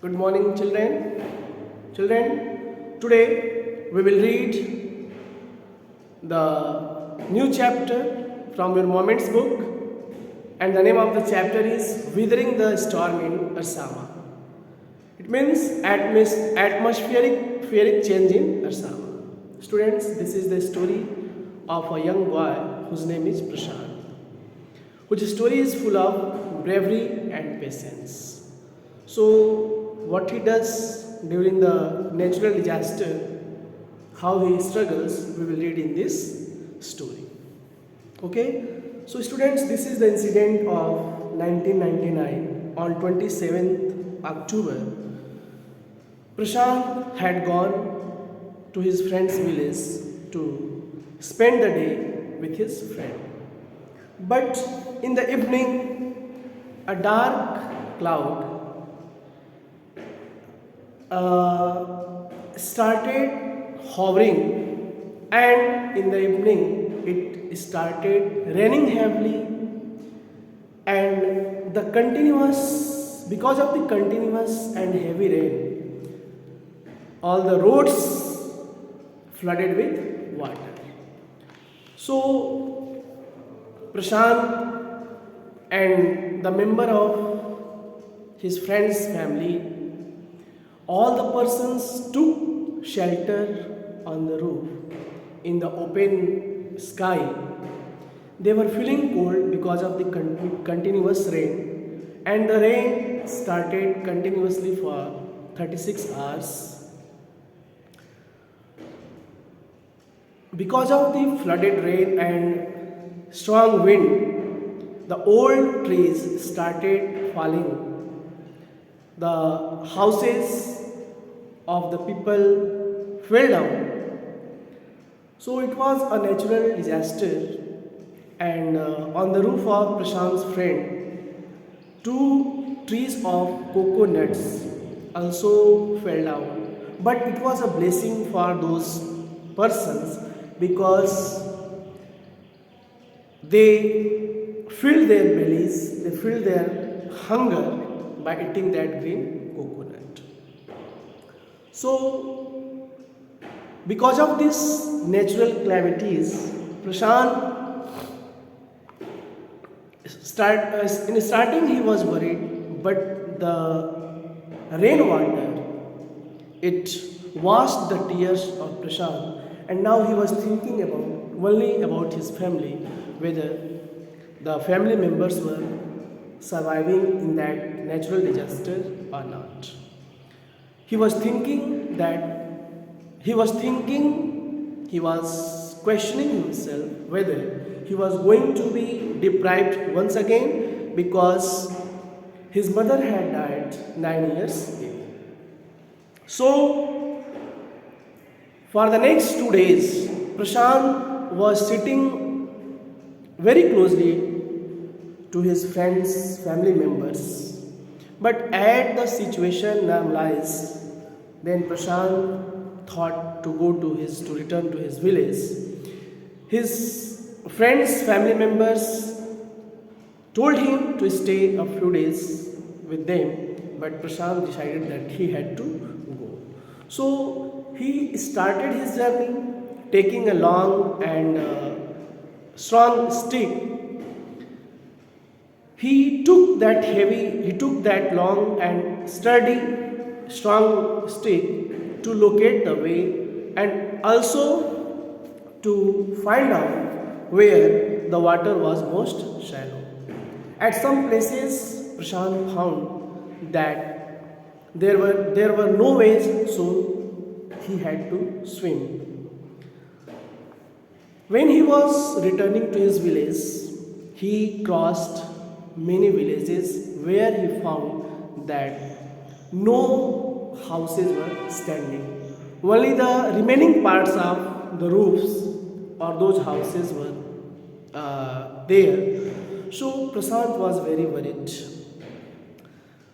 Good morning, children. Children, today we will read the new chapter from your Moments book, and the name of the chapter is Withering the Storm in Ersama. It means atmospheric change in Ersama. Students, this is the story of a young boy whose name is Prashant, whose story is full of bravery and patience. So, what he does during the natural disaster, how he struggles, we will read in this story. Okay? So, students, this is the incident of 1999 on 27th October. Prashant had gone to his friend's village to spend the day with his friend. But in the evening, a dark cloud started hovering, and in the evening it started raining heavily, and because of the continuous and heavy rain, all the roads flooded with water. So Prashant and the member of his friend's family, all the persons took shelter on the roof in the open sky. They were feeling cold because of the continuous rain, and the rain started continuously for 36 hours. Because of the flooded rain and strong wind, the old trees started falling. The houses of the people fell down. So it was a natural disaster, and on the roof of Prashant's friend, two trees of coconuts also fell down. But it was a blessing for those persons because they filled their bellies, they filled their hunger by eating that green coconut. So, because of these natural calamities, Prashant in starting he was worried, but the rainwater, it washed the tears of Prashant, and now he was thinking only about his family, whether the family members were surviving in that natural disaster or not. He was thinking he was questioning himself whether he was going to be deprived once again because his mother had died 9 years ago. So, for the next 2 days, Prashant was sitting very closely to his friends, family members. But as the situation normalized, then Prashant thought to return to his village. His friends, family members told him to stay a few days with them, but Prashant decided that he had to go. So he started his journey taking a long and strong stick. He took that long and sturdy, strong stick to locate the way and also to find out where the water was most shallow. At some places, Prashant found that there were no ways, so he had to swim. When he was returning to his village, he crossed many villages where he found that no houses were standing. Only the remaining parts of the roofs or those houses were there. So Prashant was very worried.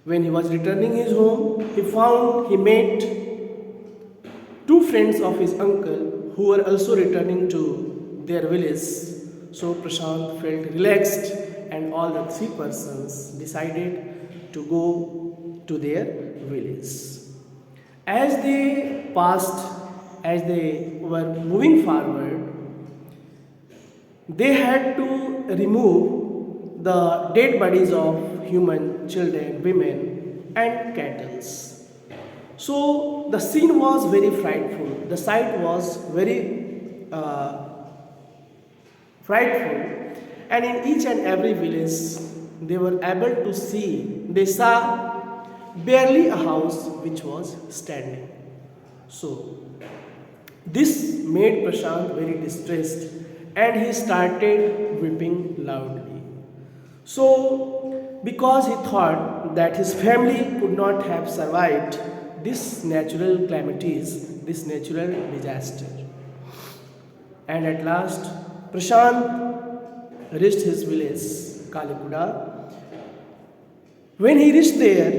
When he was returning his home, he met two friends of his uncle who were also returning to their village. So Prashant felt relaxed, and all the three persons decided to go to their village. As they passed, as they were moving forward, they had to remove the dead bodies of human, children, women, and cattle. So the scene was very frightful. The sight was very frightful, and in each and every village they were able to see, they saw barely a house which was standing. So this made Prashant very distressed and he started weeping loudly. So, because he thought that his family could not have survived this natural calamities, this natural disaster. And at last, Prashant reached his village, Kalikuda. When he reached there,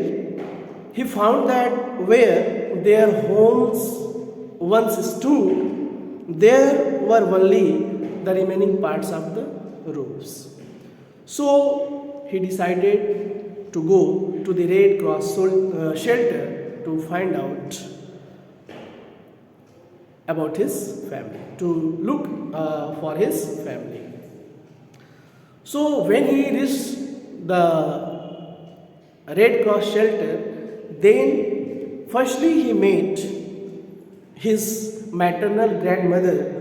he found that where their homes once stood, there were only the remaining parts of the roofs. So he decided to go to the Red Cross shelter to find out about his family, to look for his family. So when he reached the Red Cross shelter, then firstly he met his maternal grandmother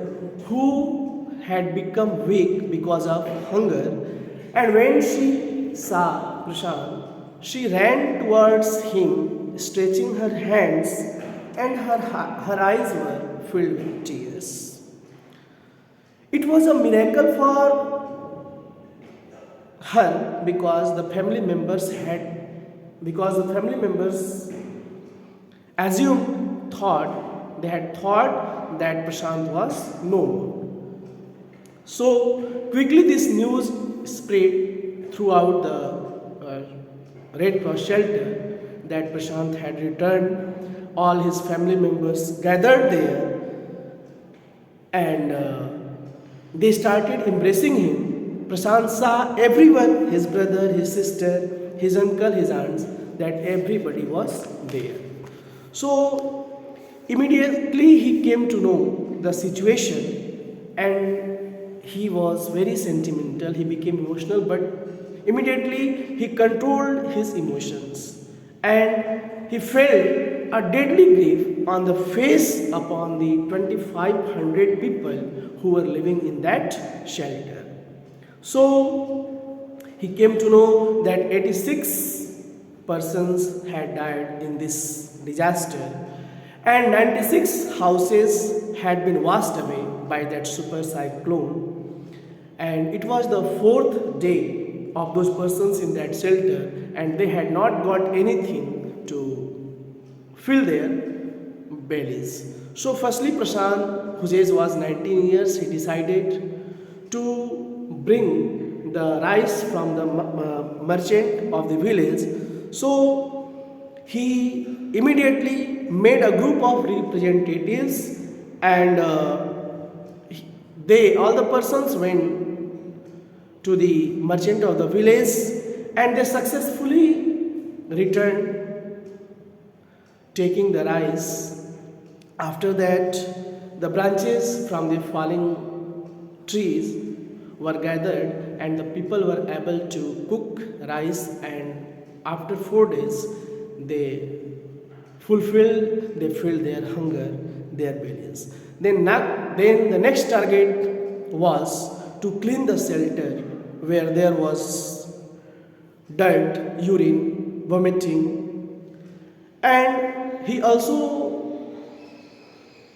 who had become weak because of hunger, and when she saw Prashant, she ran towards him, stretching her hands, and her eyes were filled with tears. It was a miracle for her because the family members assumed thought they had thought that Prashant was no more. So quickly this news spread throughout the Red Cross shelter that Prashant had returned. All his family members gathered there and they started embracing him. Prashant saw everyone, his brother, his sister, his uncle, his aunts, that everybody was there. So immediately he came to know the situation and he was very sentimental. He became emotional, but immediately he controlled his emotions and he felt a deadly grief on the face upon the 2,500 people who were living in that shelter. So he came to know that 86 persons had died in this disaster and 96 houses had been washed away by that super cyclone, and it was the fourth day of those persons in that shelter and they had not got anything to fill their bellies. So firstly Prashant, whose age was 19 years, he decided to bring the rice from the merchant of the village. So he immediately made a group of representatives and all the persons went to the merchant of the village and they successfully returned taking the rice. After that, the branches from the falling trees were gathered and the people were able to cook rice, and after 4 days they filled their hunger, their bellies. Then the next target was to clean the shelter where there was dirt, urine, vomiting, and he also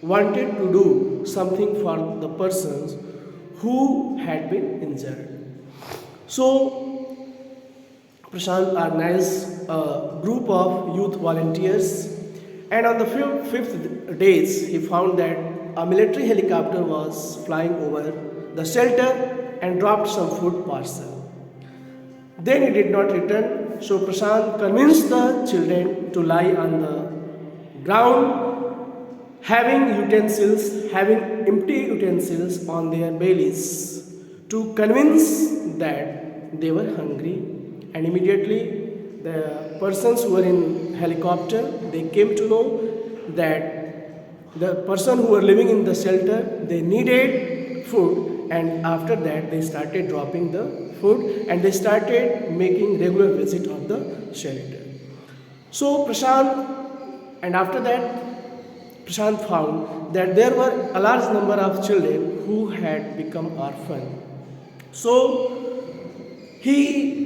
wanted to do something for the persons who had been injured. So Prashant organized a group of youth volunteers, and on the fifth days he found that a military helicopter was flying over the shelter and dropped some food parcel. Then he did not return, so Prashant convinced the children to lie on the ground, having empty utensils on their bellies, to convince that they were hungry, and immediately the persons who were in helicopter, they came to know that the person who were living in the shelter, they needed food, and after that they started dropping the food and they started making regular visit of the shelter. So Prashant, and after that Prashant found that there were a large number of children who had become orphan. So he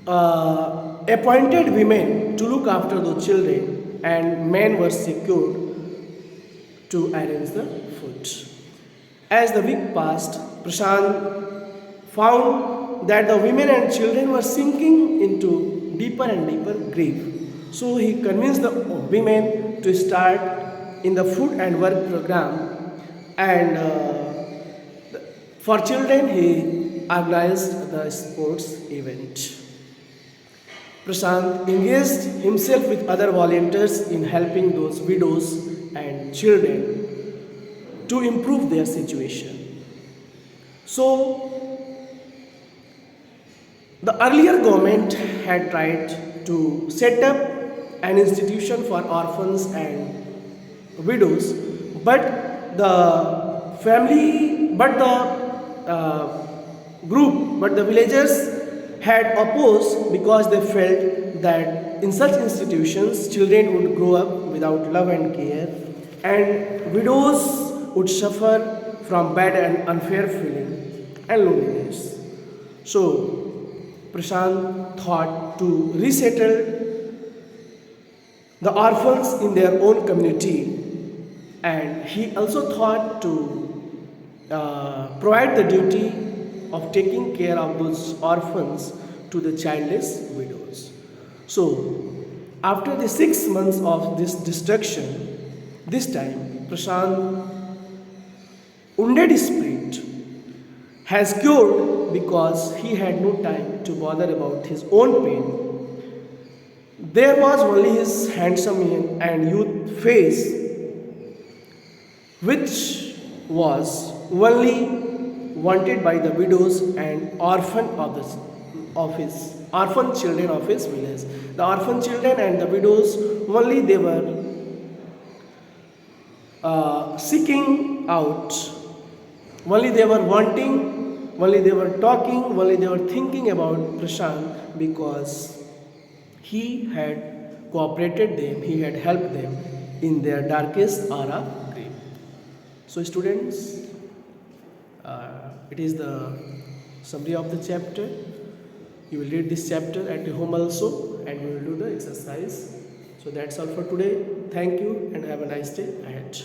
appointed women to look after those children, and men were secured to arrange the food. As the week passed, Prashant found that the women and children were sinking into deeper and deeper grief. So he convinced the women to start in the food and work program, and for children he organized the sports event. Prashant engaged himself with other volunteers in helping those widows and children to improve their situation. So, the earlier government had tried to set up an institution for orphans and widows, but the villagers had opposed because they felt that in such institutions children would grow up without love and care, and widows would suffer from bad and unfair feeling and loneliness. So Prashant thought to resettle the orphans in their own community, and he also thought to provide the duty of taking care of those orphans to the childless widows. So, after the 6 months of this destruction, this time Prashant wounded spirit has cured because he had no time to bother about his own pain. There was only his handsome and youth face, which was only wanted by the widows and orphan children of his village. The orphan children and the widows only they were seeking out, only they were wanting, only they were talking, only they were thinking about Prashant because he had cooperated them, he had helped them in their darkest hour of grief. So students, it is the summary of the chapter. You will read this chapter at home also, and we will do the exercise. So that's all for today. Thank you and have a nice day ahead.